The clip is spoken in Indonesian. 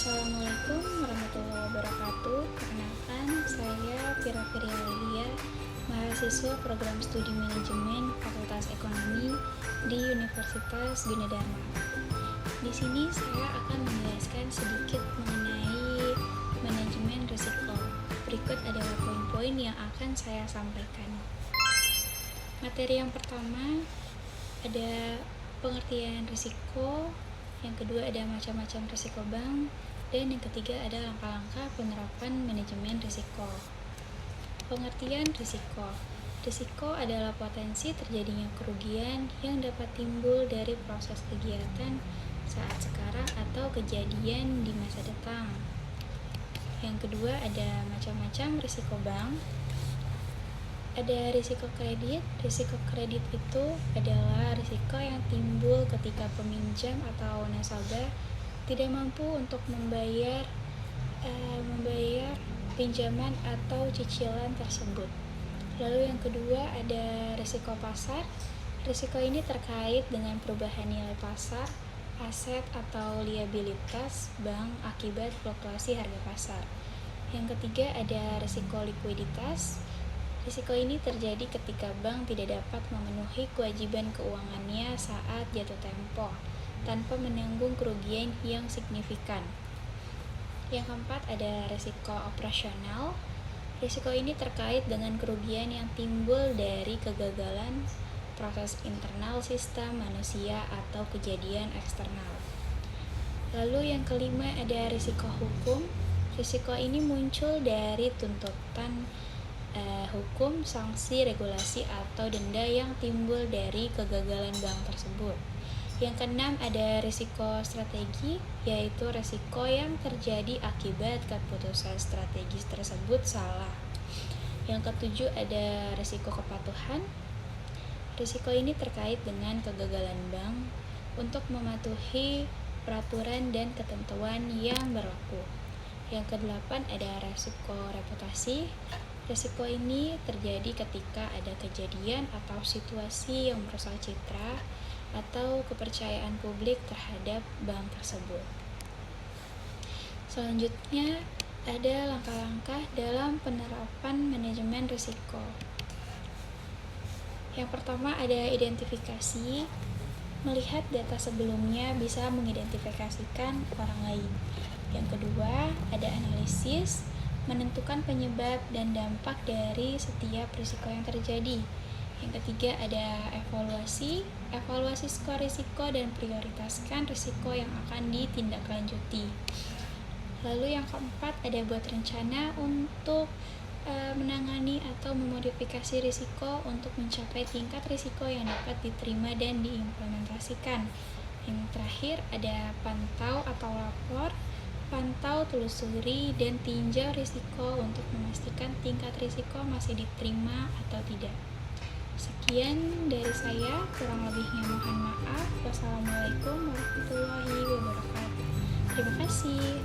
Assalamualaikum warahmatullahi wabarakatuh. Perkenalkan, saya Vira Lilia, mahasiswa program studi manajemen Fakultas Ekonomi di Universitas Gunadarma. Di sini saya akan menjelaskan sedikit mengenai manajemen risiko. Berikut adalah poin-poin yang akan saya sampaikan. Materi yang pertama ada pengertian risiko, yang kedua ada macam-macam risiko bank, dan yang ketiga ada langkah-langkah penerapan manajemen risiko. Pengertian risiko. Risiko adalah potensi terjadinya kerugian yang dapat timbul dari proses kegiatan saat sekarang atau kejadian di masa datang. Yang kedua ada macam-macam risiko bank. Ada risiko kredit. Risiko kredit itu adalah risiko yang timbul ketika peminjam atau nasabah tidak mampu untuk membayar pinjaman atau cicilan tersebut. Lalu yang kedua ada risiko pasar. Risiko ini terkait dengan perubahan nilai pasar, aset atau liabilitas bank akibat fluktuasi harga pasar. Yang ketiga ada risiko likuiditas. Risiko ini terjadi ketika bank tidak dapat memenuhi kewajiban keuangannya saat jatuh tempo, tanpa menanggung kerugian yang signifikan. Yang keempat ada risiko operasional. Risiko ini terkait dengan kerugian yang timbul dari kegagalan proses internal sistem manusia atau kejadian eksternal. Lalu yang kelima ada risiko hukum. Risiko ini muncul dari tuntutan hukum, sanksi, regulasi, atau denda yang timbul dari kegagalan bank tersebut. Yang keenam ada risiko strategi, yaitu risiko yang terjadi akibat keputusan strategis tersebut salah. Yang ketujuh ada risiko kepatuhan. Risiko ini terkait dengan kegagalan bank untuk mematuhi peraturan dan ketentuan yang berlaku. Yang kedelapan ada risiko reputasi. Risiko ini terjadi ketika ada kejadian atau situasi yang merusak citra atau kepercayaan publik terhadap bank tersebut. Selanjutnya, ada langkah-langkah dalam penerapan manajemen risiko. Yang pertama ada identifikasi. Melihat data sebelumnya bisa mengidentifikasikan orang lain. Yang kedua, ada analisis. Menentukan penyebab dan dampak dari setiap risiko yang terjadi. Yang ketiga ada evaluasi. Evaluasi skor risiko dan prioritaskan risiko yang akan ditindaklanjuti. Lalu yang keempat ada buat rencana untuk menangani atau memodifikasi risiko untuk mencapai tingkat risiko yang dapat diterima dan diimplementasikan. Yang terakhir ada pantau atau lapor. Pantau, telusuri, dan tinjau risiko untuk memastikan tingkat risiko masih diterima atau tidak. Sekian dari saya, kurang lebihnya mohon maaf. Wassalamualaikum warahmatullahi wabarakatuh. Terima kasih.